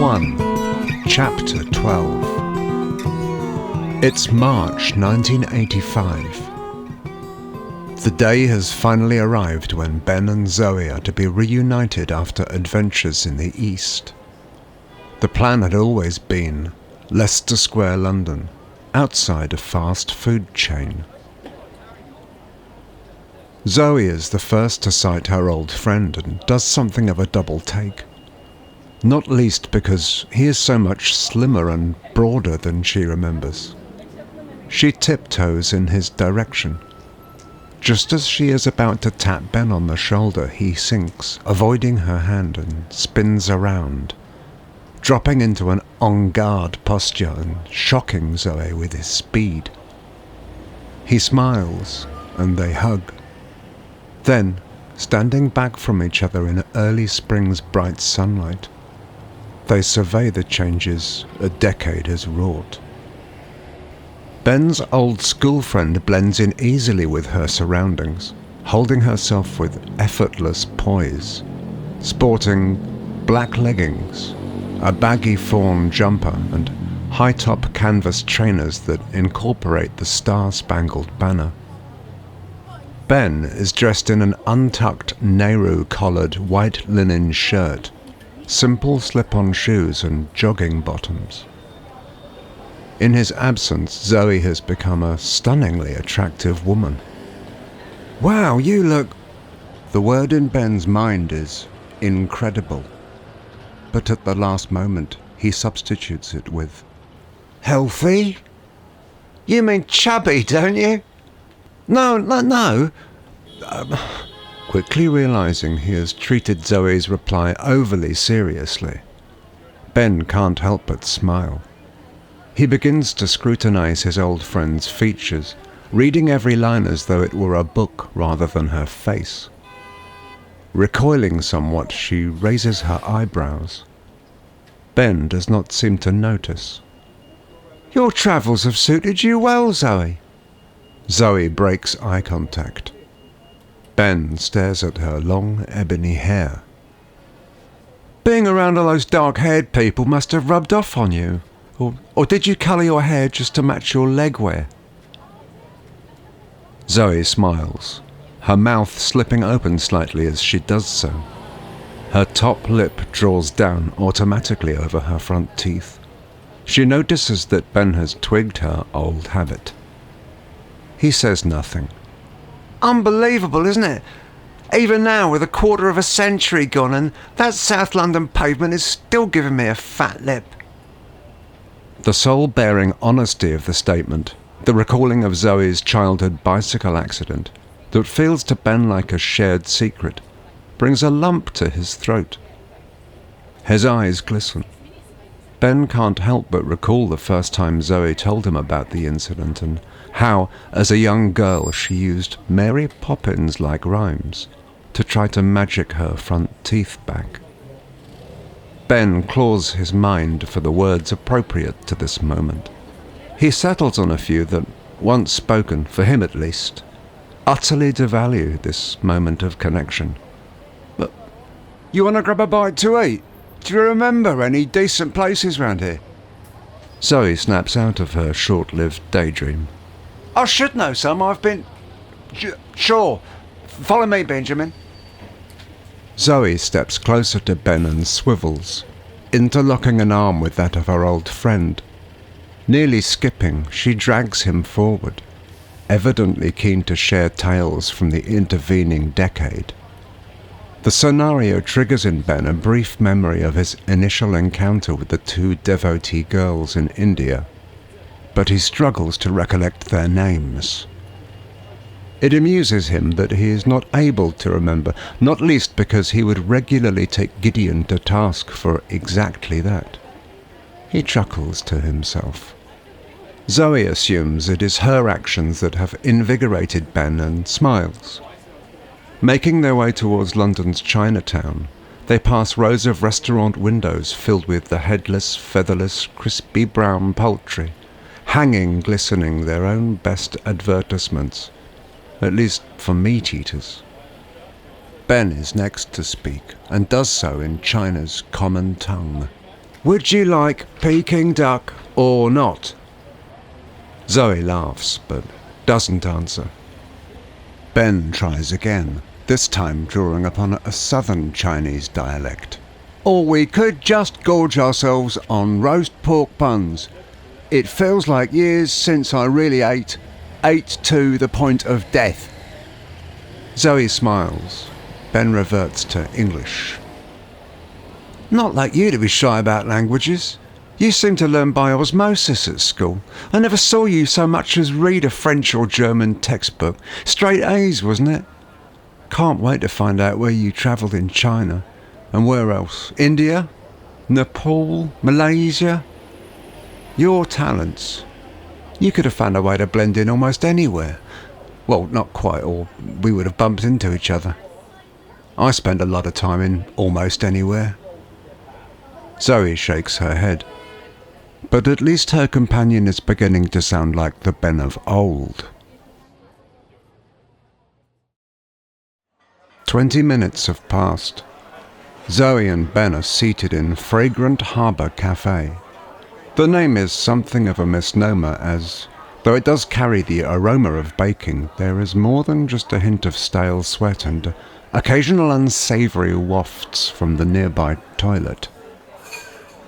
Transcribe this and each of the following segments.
1, Chapter 12. It's March 1985. The day has finally arrived when Ben and Zoe are to be reunited after adventures in the East. The plan had always been Leicester Square, London, outside a fast food chain. Zoe is the first to sight her old friend and does something of a double take. Not least because he is so much slimmer and broader than she remembers. She tiptoes in his direction. Just as she is about to tap Ben on the shoulder, he sinks, avoiding her hand, and spins around, dropping into an en garde posture and shocking Zoe with his speed. He smiles, and they hug. Then, standing back from each other in early spring's bright sunlight, they survey the changes a decade has wrought. Ben's old school friend blends in easily with her surroundings, holding herself with effortless poise, sporting black leggings, a baggy fawn jumper, and high-top canvas trainers that incorporate the star-spangled banner. Ben is dressed in an untucked Nehru-collared white linen shirt, simple slip-on shoes and jogging bottoms. In his absence, Zoe has become a stunningly attractive woman. "Wow, you look..." The word in Ben's mind is incredible, but at the last moment he substitutes it with healthy? "You mean chubby, don't you?" No. Quickly realizing he has treated Zoe's reply overly seriously, Ben can't help but smile. He begins to scrutinize his old friend's features, reading every line as though it were a book rather than her face. Recoiling somewhat, she raises her eyebrows. Ben does not seem to notice. "Your travels have suited you well, Zoe." Zoe breaks eye contact. Ben stares at her long ebony hair. "Being around all those dark-haired people must have rubbed off on you. Or did you colour your hair just to match your leg wear?" Zoe smiles, her mouth slipping open slightly as she does so. Her top lip draws down automatically over her front teeth. She notices that Ben has twigged her old habit. He says nothing. "Unbelievable, isn't it? Even now, with a quarter of a century gone, and that South London pavement is still giving me a fat lip." The soul-bearing honesty of the statement, the recalling of Zoe's childhood bicycle accident, that feels to Ben like a shared secret, brings a lump to his throat. His eyes glisten. Ben can't help but recall the first time Zoe told him about the incident and how, as a young girl, she used Mary Poppins-like rhymes to try to magic her front teeth back. Ben claws his mind for the words appropriate to this moment. He settles on a few that, once spoken, for him at least, utterly devalue this moment of connection. "But you want to grab a bite to eat? Do you remember any decent places round here?" Zoe snaps out of her short-lived daydream. "I should know some. I've been..." "Sure. Follow me, Benjamin." Zoe steps closer to Ben and swivels, interlocking an arm with that of her old friend. Nearly skipping, she drags him forward, evidently keen to share tales from the intervening decade. The scenario triggers in Ben a brief memory of his initial encounter with the two devotee girls in India, but he struggles to recollect their names. It amuses him that he is not able to remember, not least because he would regularly take Gideon to task for exactly that. He chuckles to himself. Zoe assumes it is her actions that have invigorated Ben and smiles. Making their way towards London's Chinatown, they pass rows of restaurant windows filled with the headless, featherless, crispy brown poultry, hanging glistening their own best advertisements, at least for meat-eaters. Ben is next to speak, and does so in China's common tongue. Would you like Peking duck or not? Zoe laughs, but doesn't answer. Ben tries again, this time drawing upon a southern Chinese dialect. Or we could just gorge ourselves on roast pork buns. It feels like years since I really ate to the point of death. Zoe smiles. Ben reverts to English. Not like you to be shy about languages. You seem to learn by osmosis at school. I never saw you so much as read a French or German textbook. Straight A's, wasn't it? Can't wait to find out where you travelled in China. And where else? India? Nepal? Malaysia? Your talents. You could have found a way to blend in almost anywhere. Well, not quite, or we would have bumped into each other. I spend a lot of time in almost anywhere. Zoe shakes her head. But at least her companion is beginning to sound like the Ben of old. 20 minutes have passed. Zoe and Ben are seated in Fragrant Harbour Cafe. The name is something of a misnomer as, though it does carry the aroma of baking, there is more than just a hint of stale sweat and occasional unsavoury wafts from the nearby toilet.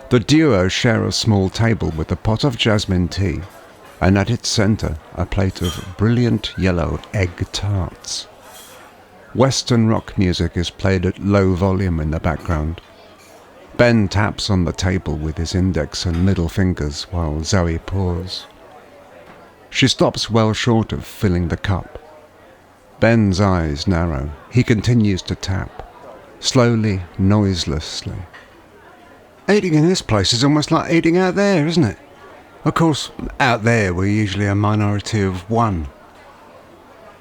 The duo share a small table with a pot of jasmine tea, and at its centre a plate of brilliant yellow egg tarts. Western rock music is played at low volume in the background. Ben taps on the table with his index and middle fingers while Zoe pours. She stops well short of filling the cup. Ben's eyes narrow. He continues to tap, slowly, noiselessly. Eating in this place is almost like eating out there, isn't it? Of course, out there we're usually a minority of one.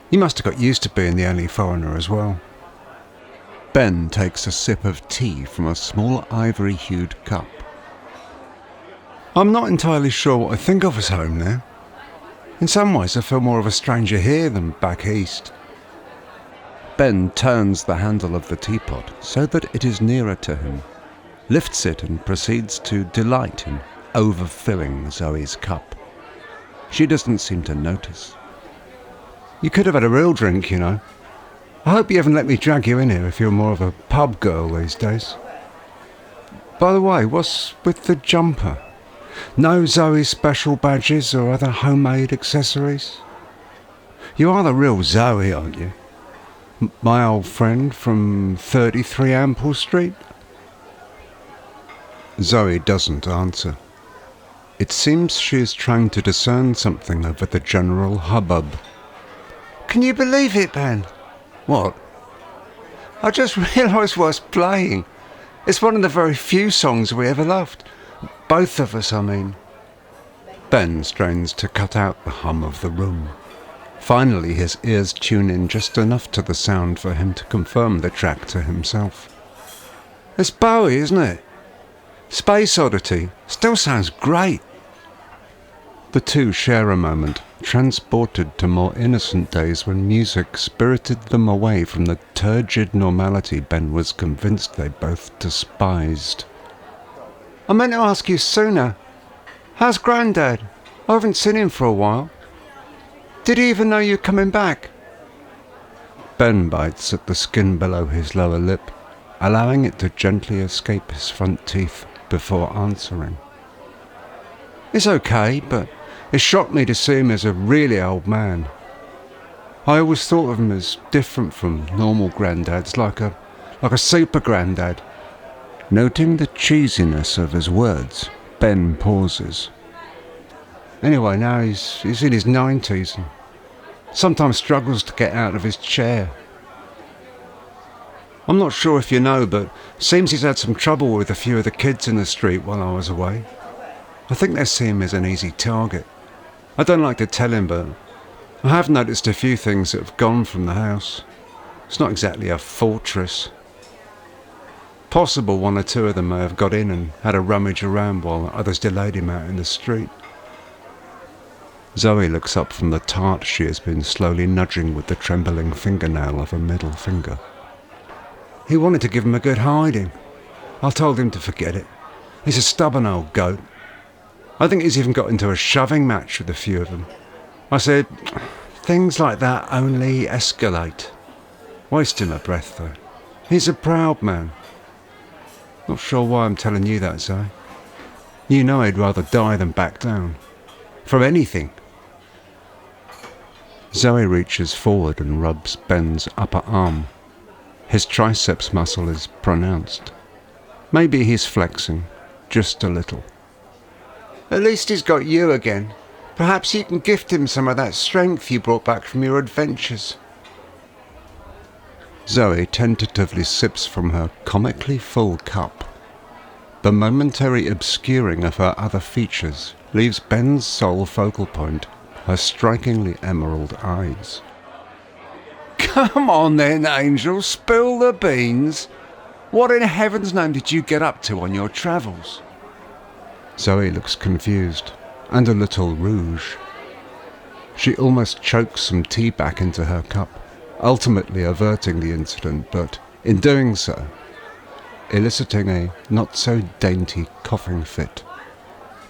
You must have got used to being the only foreigner as well. Ben takes a sip of tea from a small ivory-hued cup. I'm not entirely sure what I think of as home now. In some ways I feel more of a stranger here than back east. Ben turns the handle of the teapot so that it is nearer to him, lifts it and proceeds to delight in overfilling Zoe's cup. She doesn't seem to notice. You could have had a real drink, you know. I hope you haven't let me drag you in here if you're more of a pub girl these days. By the way, what's with the jumper? No Zoe special badges or other homemade accessories? You are the real Zoe, aren't you? My old friend from 33 Ample Street? Zoe doesn't answer. It seems she is trying to discern something over the general hubbub. Can you believe it, Ben? What? I just realised what's playing. It's one of the very few songs we ever loved. Both of us, I mean. Ben strains to cut out the hum of the room. Finally, his ears tune in just enough to the sound for him to confirm the track to himself. It's Bowie, isn't it? Space Oddity. Still sounds great. The two share a moment, transported to more innocent days when music spirited them away from the turgid normality Ben was convinced they both despised. I meant to ask you sooner. How's Grandad? I haven't seen him for a while. Did he even know you're coming back? Ben bites at the skin below his lower lip, allowing it to gently escape his front teeth before answering. It's okay, but it shocked me to see him as a really old man. I always thought of him as different from normal granddads, like a super granddad. Noting the cheesiness of his words, Ben pauses. Anyway, now he's in his 90s and sometimes struggles to get out of his chair. I'm not sure if you know, but seems he's had some trouble with a few of the kids in the street while I was away. I think they see him as an easy target. I don't like to tell him, but I have noticed a few things that have gone from the house. It's not exactly a fortress. Possible one or two of them may have got in and had a rummage around while others delayed him out in the street. Zoe looks up from the tart she has been slowly nudging with the trembling fingernail of a middle finger. He wanted to give him a good hiding. I told him to forget it. He's a stubborn old goat. I think he's even got into a shoving match with a few of them. I said, things like that only escalate. Wasting my breath, though. He's a proud man. Not sure why I'm telling you that, Zoe. You know he'd rather die than back down. From anything. Zoe reaches forward and rubs Ben's upper arm. His triceps muscle is pronounced. Maybe he's flexing, just a little. At least he's got you again. Perhaps you can gift him some of that strength you brought back from your adventures. Zoe tentatively sips from her comically full cup. The momentary obscuring of her other features leaves Ben's sole focal point, her strikingly emerald eyes. Come on then, Angel, spill the beans. What in heaven's name did you get up to on your travels? Zoe looks confused, and a little rouge. She almost chokes some tea back into her cup, ultimately averting the incident, but in doing so, eliciting a not-so-dainty coughing fit.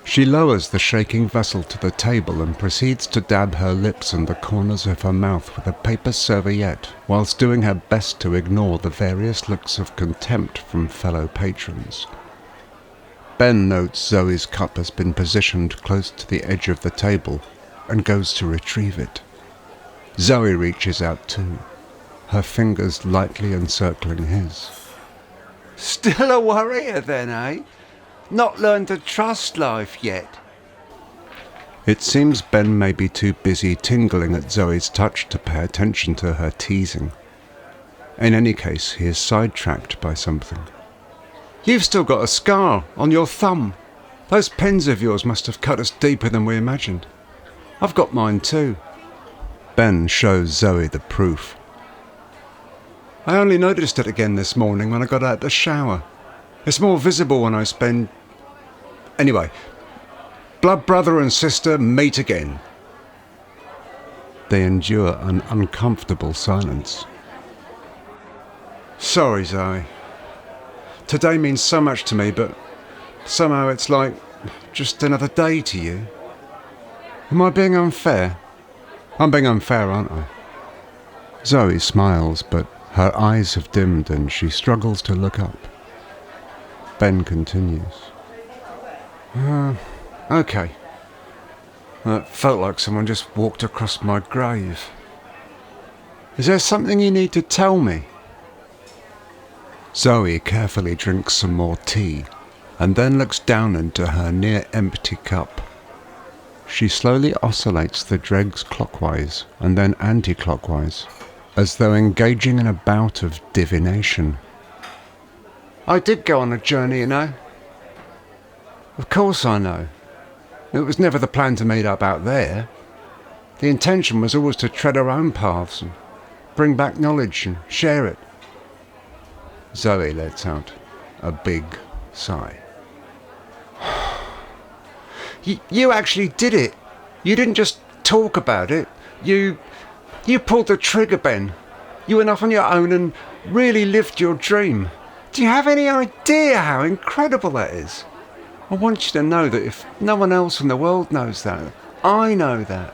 She lowers the shaking vessel to the table and proceeds to dab her lips and the corners of her mouth with a paper serviette, whilst doing her best to ignore the various looks of contempt from fellow patrons. Ben notes Zoe's cup has been positioned close to the edge of the table and goes to retrieve it. Zoe reaches out too, her fingers lightly encircling his. Still a worrier then, eh? Not learned to trust life yet? It seems Ben may be too busy tingling at Zoe's touch to pay attention to her teasing. In any case, he is sidetracked by something. You've still got a scar on your thumb. Those pins of yours must have cut us deeper than we imagined. I've got mine too. Ben shows Zoe the proof. I only noticed it again this morning when I got out of the shower. It's more visible when I spend... Anyway, blood brother and sister meet again. They endure an uncomfortable silence. Sorry, Zoe. Today means so much to me, but somehow it's like just another day to you. Am I being unfair? I'm being unfair, aren't I? Zoe smiles, but her eyes have dimmed and she struggles to look up. Ben continues. Okay. It felt like someone just walked across my grave. Is there something you need to tell me? Zoe carefully drinks some more tea and then looks down into her near-empty cup. She slowly oscillates the dregs clockwise and then anti-clockwise, as though engaging in a bout of divination. I did go on a journey, you know. Of course I know. It was never the plan to meet up out there. The intention was always to tread our own paths and bring back knowledge and share it. Zoe lets out a big sigh. You actually did it. You didn't just talk about it. You pulled the trigger, Ben. You went off on your own and really lived your dream. Do you have any idea how incredible that is? I want you to know that if no one else in the world knows that, I know that.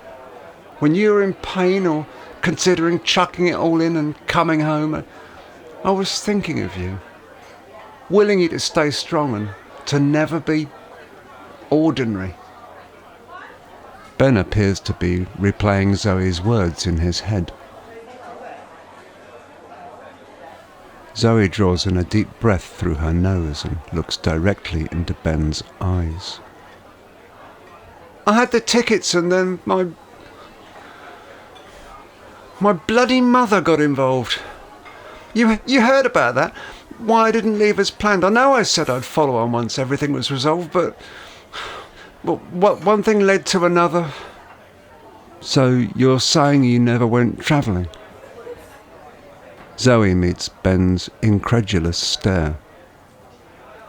When you were in pain or considering chucking it all in and coming home, I was thinking of you, willing you to stay strong and to never be ordinary. Ben appears to be replaying Zoe's words in his head. Zoe draws in a deep breath through her nose and looks directly into Ben's eyes. I had the tickets and then my bloody mother got involved. You heard about that? Why I didn't leave as planned. I know I said I'd follow on once everything was resolved, but one thing led to another. So you're saying you never went travelling? Zoe meets Ben's incredulous stare.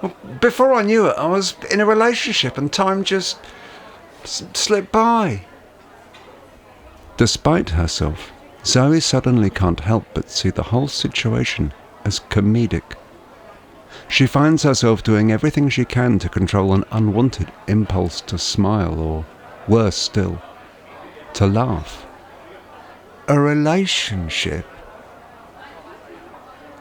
Well, before I knew it, I was in a relationship and time just slipped by. Despite herself, Zoe suddenly can't help but see the whole situation as comedic. she finds herself doing everything she can to control an unwanted impulse to smile, or, worse still, to laugh. A relationship?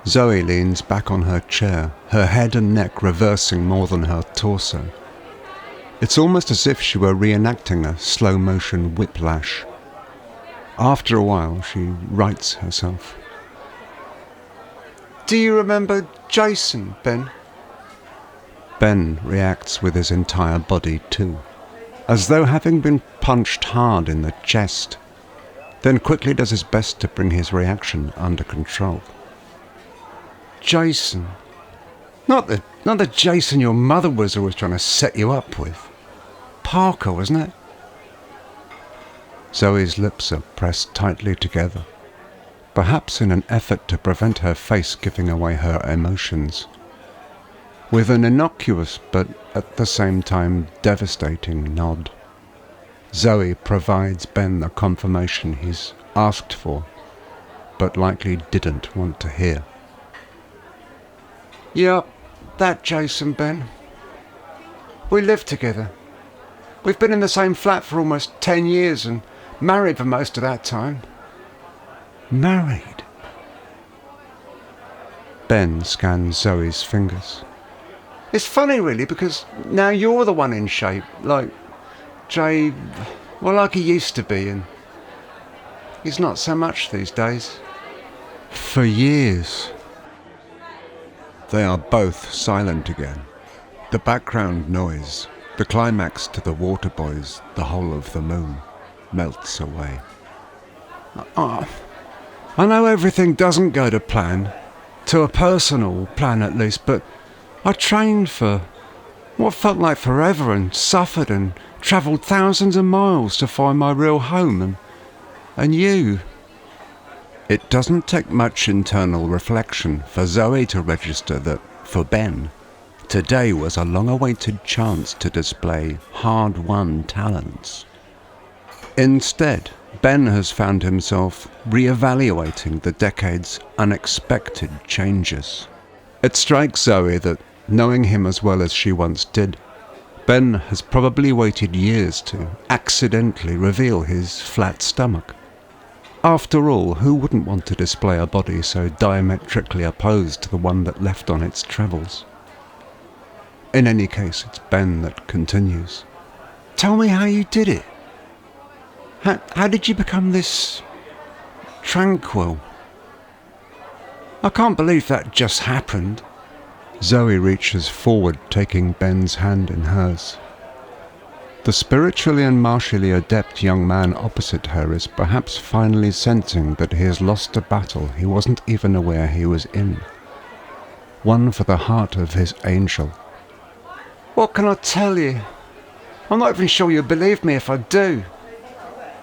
Zoe leans back on her chair, her head and neck reversing more than her torso. It's almost as if she were reenacting a slow-motion whiplash. After a while, she rights herself. Do you remember Jason, Ben? Ben reacts with his entire body too, as though having been punched hard in the chest, then quickly does his best to bring his reaction under control. Jason? Not the Jason your mother was always trying to set you up with. Parker, wasn't it? Zoe's lips are pressed tightly together, perhaps in an effort to prevent her face giving away her emotions. With an innocuous but at the same time devastating nod, Zoe provides Ben the confirmation he's asked for, but likely didn't want to hear. Yup, that Jason, Ben. We live together. We've been in the same flat for almost 10 years and married for most of that time. Married? Ben scans Zoe's fingers. It's funny really, because now you're the one in shape, like Jay, well, like he used to be, and he's not so much these days. For years. They are both silent again. The background noise, the climax to the Waterboys, The Whole of the Moon, melts away. I know everything doesn't go to plan, to a personal plan at least, but I trained for what felt like forever and suffered and travelled thousands of miles to find my real home, and you. It doesn't take much internal reflection for Zoe to register that, for Ben, today was a long-awaited chance to display hard-won talents. Instead, Ben has found himself re-evaluating the decade's unexpected changes. It strikes Zoe that, knowing him as well as she once did, Ben has probably waited years to accidentally reveal his flat stomach. After all, who wouldn't want to display a body so diametrically opposed to the one that left on its travels? In any case, it's Ben that continues. Tell me how you did it. How did you become this tranquil? I can't believe that just happened. Zoe reaches forward, taking Ben's hand in hers. The spiritually and martially adept young man opposite her is perhaps finally sensing that he has lost a battle he wasn't even aware he was in. One for the heart of his angel. What can I tell you? I'm not even sure you'll believe me if I do.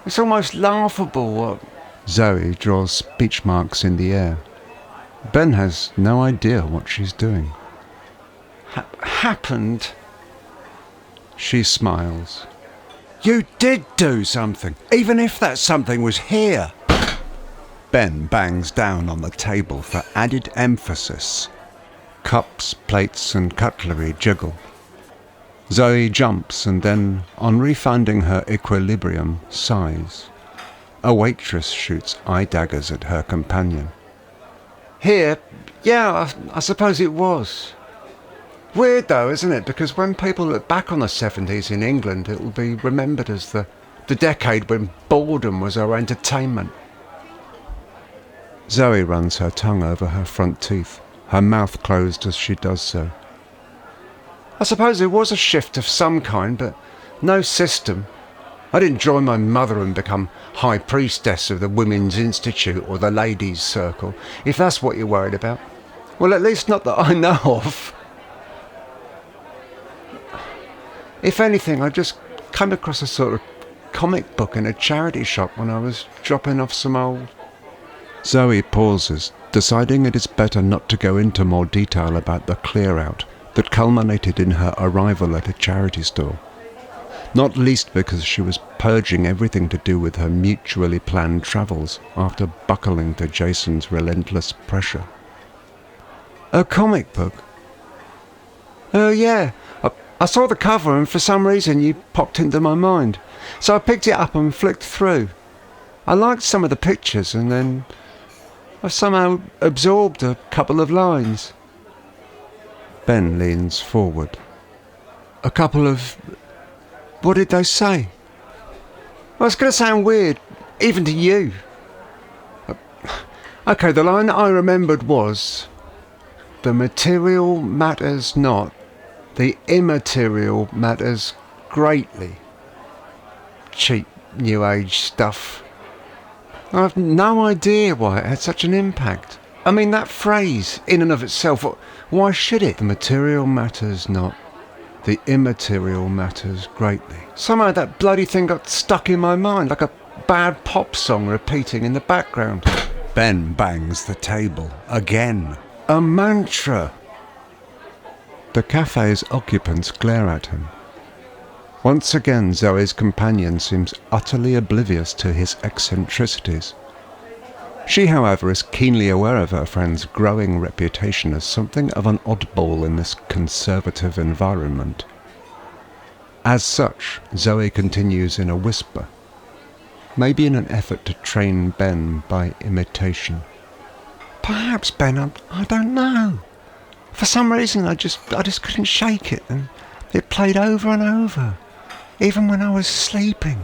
It's almost laughable what... Zoe draws speech marks in the air. Ben has no idea what she's doing. Happened? She smiles. You did do something, even if that something was here. Ben bangs down on the table for added emphasis. Cups, plates and cutlery jiggle. Zoe jumps and then, on refinding her equilibrium, sighs. A waitress shoots eye daggers at her companion. Here? Yeah, I suppose it was. Weird though, isn't it? Because when people look back on the 70s in England, it will be remembered as the decade when boredom was our entertainment. Zoe runs her tongue over her front teeth, her mouth closed as she does so. I suppose there was a shift of some kind, but no system. I didn't join my mother and become High Priestess of the Women's Institute or the Ladies' Circle, if that's what you're worried about. Well, at least not that I know of. If anything, I just came across a sort of comic book in a charity shop when I was dropping off some old... Zoe pauses, deciding it is better not to go into more detail about the clear-out that culminated in her arrival at a charity store. Not least because she was purging everything to do with her mutually planned travels after buckling to Jason's relentless pressure. A comic book? Oh, yeah. I saw the cover and for some reason you popped into my mind. So I picked it up and flicked through. I liked some of the pictures and then I somehow absorbed a couple of lines. Ben leans forward. A couple of... What did they say? Well, it's going to sound weird, even to you. Okay, the line that I remembered was... The material matters not. The immaterial matters greatly. Cheap New Age stuff. I've no idea why it had such an impact. I mean, that phrase, in and of itself, why should it? The material matters not. The immaterial matters greatly. Somehow that bloody thing got stuck in my mind, like a bad pop song repeating in the background. Ben bangs the table again. A mantra. The cafe's occupants glare at him. Once again, Zoe's companion seems utterly oblivious to his eccentricities. She, however, is keenly aware of her friend's growing reputation as something of an oddball in this conservative environment. As such, Zoe continues in a whisper, maybe in an effort to train Ben by imitation. Perhaps, Ben, I don't know. For some reason, I just couldn't shake it, and it played over and over, even when I was sleeping.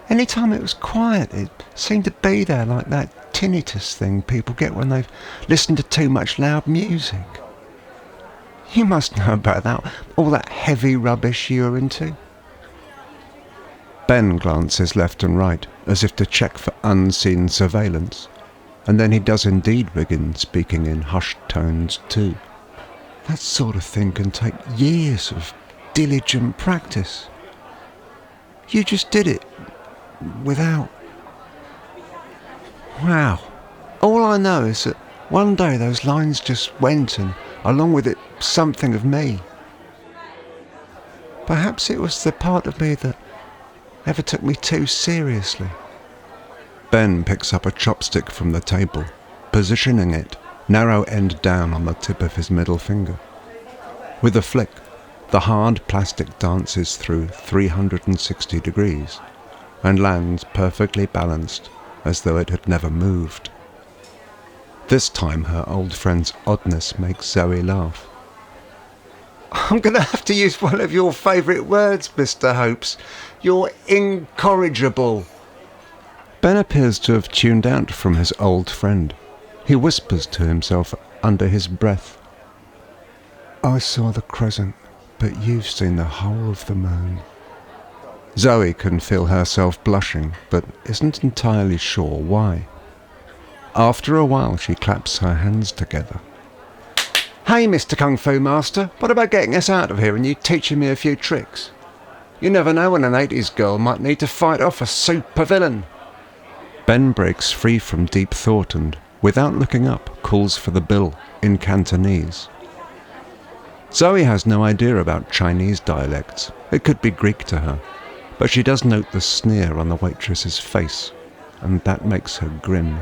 Any time it was quiet, it seemed to be there, like that tinnitus thing people get when they've listened to too much loud music. You must know about that, all that heavy rubbish you're into. Ben glances left and right, as if to check for unseen surveillance, and then he does indeed begin speaking in hushed tones too. That sort of thing can take years of diligent practice. You just did it without... Wow. All I know is that one day those lines just went, and along with it, something of me. Perhaps it was the part of me that ever took me too seriously. Ben picks up a chopstick from the table, positioning it narrow end down on the tip of his middle finger. With a flick, the hard plastic dances through 360 degrees and lands perfectly balanced as though it had never moved. This time her old friend's oddness makes Zoe laugh. I'm going to have to use one of your favourite words, Mr. Hopes. You're incorrigible. Ben appears to have tuned out from his old friend. He whispers to himself under his breath. I saw the crescent, but you've seen the whole of the moon. Zoe can feel herself blushing, but isn't entirely sure why. After a while, she claps her hands together. Hey, Mr. Kung Fu Master, what about getting us out of here and you teaching me a few tricks? You never know when an 80s girl might need to fight off a supervillain. Ben breaks free from deep thought and, without looking up, calls for the bill in Cantonese. Zoe has no idea about Chinese dialects. It could be Greek to her, but she does note the sneer on the waitress's face, and that makes her grin.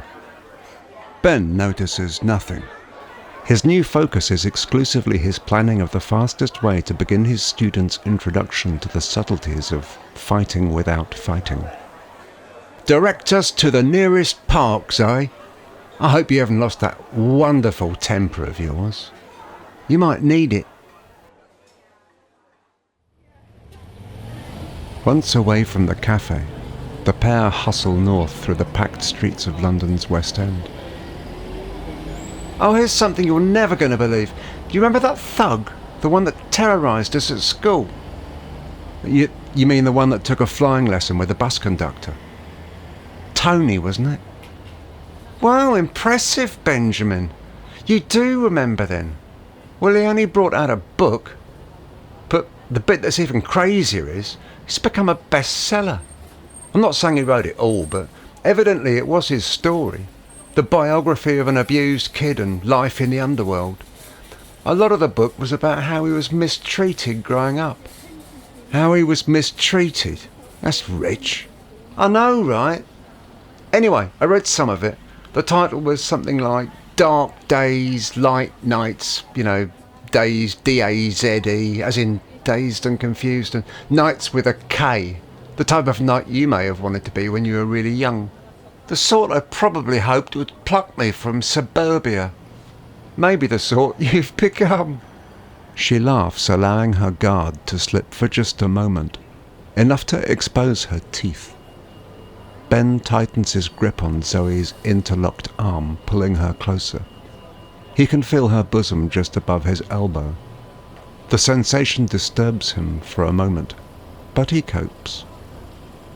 Ben notices nothing. His new focus is exclusively his planning of the fastest way to begin his students' introduction to the subtleties of fighting without fighting. Direct us to the nearest park, Zoe. I hope you haven't lost that wonderful temper of yours. You might need it. Once away from the cafe, the pair hustle north through the packed streets of London's West End. Oh, here's something you're never going to believe. Do you remember that thug? The one that terrorised us at school? You mean the one that took a flying lesson with the bus conductor? Tony, wasn't it? Wow, impressive, Benjamin. You do remember then. Well, he only brought out a book. But the bit that's even crazier is, it's become a bestseller. I'm not saying he wrote it all, but evidently it was his story. The biography of an abused kid and life in the underworld. A lot of the book was about how he was mistreated growing up. How he was mistreated? That's rich. I know, right? Anyway, I read some of it. The title was something like Dark Days, Light Nights, days, D-A-Z-E, as in dazed and confused, and nights with a K, the type of knight you may have wanted to be when you were really young. The sort I probably hoped would pluck me from suburbia. Maybe the sort you've become. She laughs, allowing her guard to slip for just a moment, enough to expose her teeth. Ben tightens his grip on Zoe's interlocked arm, pulling her closer. He can feel her bosom just above his elbow. The sensation disturbs him for a moment, but he copes.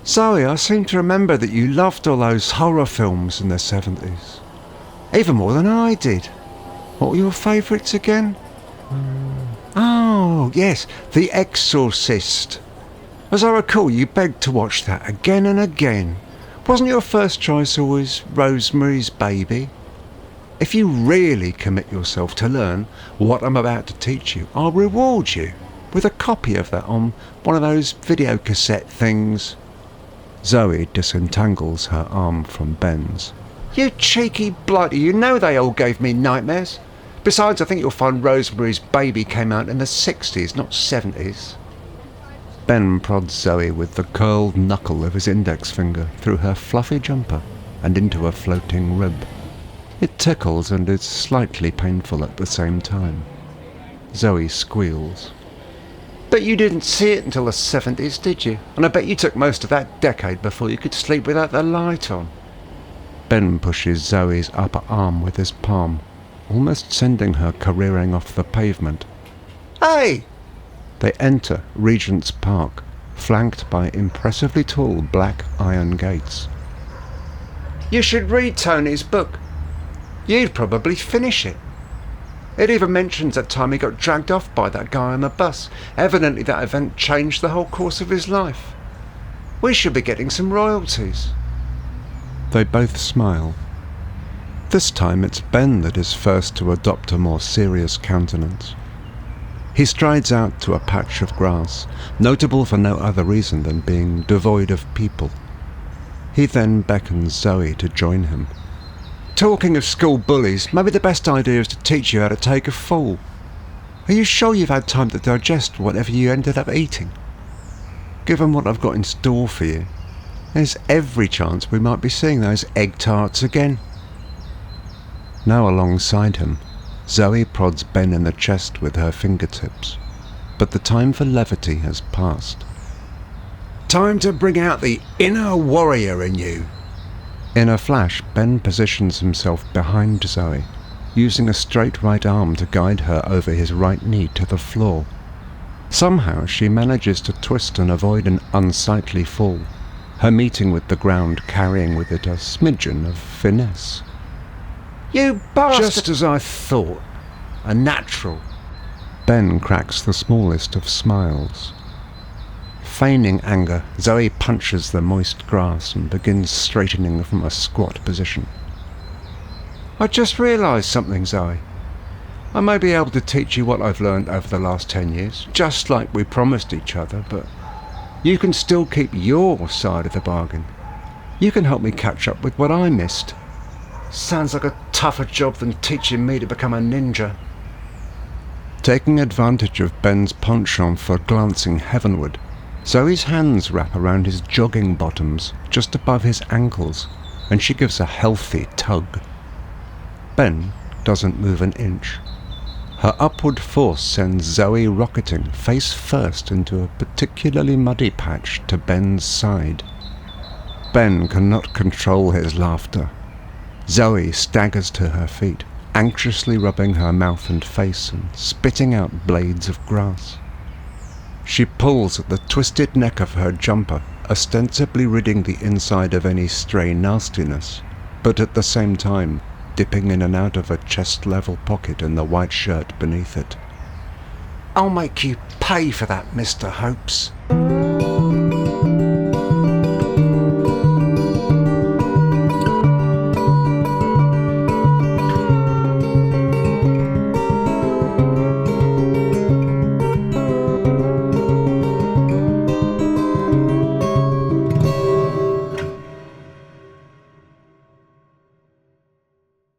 Zoe, I seem to remember that you loved all those horror films in the 70s. Even more than I did. What were your favourites again? Oh, yes, The Exorcist. As I recall, you begged to watch that again and again. Wasn't your first choice always Rosemary's Baby? If you really commit yourself to learn what I'm about to teach you, I'll reward you with a copy of that on one of those video cassette things. Zoe disentangles her arm from Ben's. You cheeky blighter, you know they all gave me nightmares. Besides, I think you'll find Rosemary's Baby came out in the 60s, not 70s. Ben prods Zoe with the curled knuckle of his index finger through her fluffy jumper and into a floating rib. It tickles and is slightly painful at the same time. Zoe squeals. But you didn't see it until the 70s, did you? And I bet you took most of that decade before you could sleep without the light on. Ben pushes Zoe's upper arm with his palm, almost sending her careering off the pavement. Hey! They enter Regent's Park, flanked by impressively tall black iron gates. You should read Tony's book. You'd probably finish it. It even mentions that time he got dragged off by that guy on the bus. Evidently that event changed the whole course of his life. We should be getting some royalties. They both smile. This time it's Ben that is first to adopt a more serious countenance. He strides out to a patch of grass, notable for no other reason than being devoid of people. He then beckons Zoe to join him. Talking of school bullies, maybe the best idea is to teach you how to take a fall. Are you sure you've had time to digest whatever you ended up eating? Given what I've got in store for you, there's every chance we might be seeing those egg tarts again. Now alongside him, Zoe prods Ben in the chest with her fingertips, but the time for levity has passed. Time to bring out the inner warrior in you. In a flash, Ben positions himself behind Zoe, using a straight right arm to guide her over his right knee to the floor. Somehow she manages to twist and avoid an unsightly fall, her meeting with the ground carrying with it a smidgen of finesse. You bastard! Just as I thought. A natural. Ben cracks the smallest of smiles. Feigning anger, Zoe punches the moist grass and begins straightening from a squat position. I just realised something, Zoe. I may be able to teach you what I've learned over the last 10 years, just like we promised each other, but you can still keep your side of the bargain. You can help me catch up with what I missed. Sounds like a tougher job than teaching me to become a ninja. Taking advantage of Ben's penchant for glancing heavenward, Zoe's hands wrap around his jogging bottoms just above his ankles, and she gives a healthy tug. Ben doesn't move an inch. Her upward force sends Zoe rocketing face first into a particularly muddy patch to Ben's side. Ben cannot control his laughter. Zoe staggers to her feet, anxiously rubbing her mouth and face and spitting out blades of grass. She pulls at the twisted neck of her jumper, ostensibly ridding the inside of any stray nastiness, but at the same time dipping in and out of a chest-level pocket in the white shirt beneath it. I'll make you pay for that, Mr. Hopes.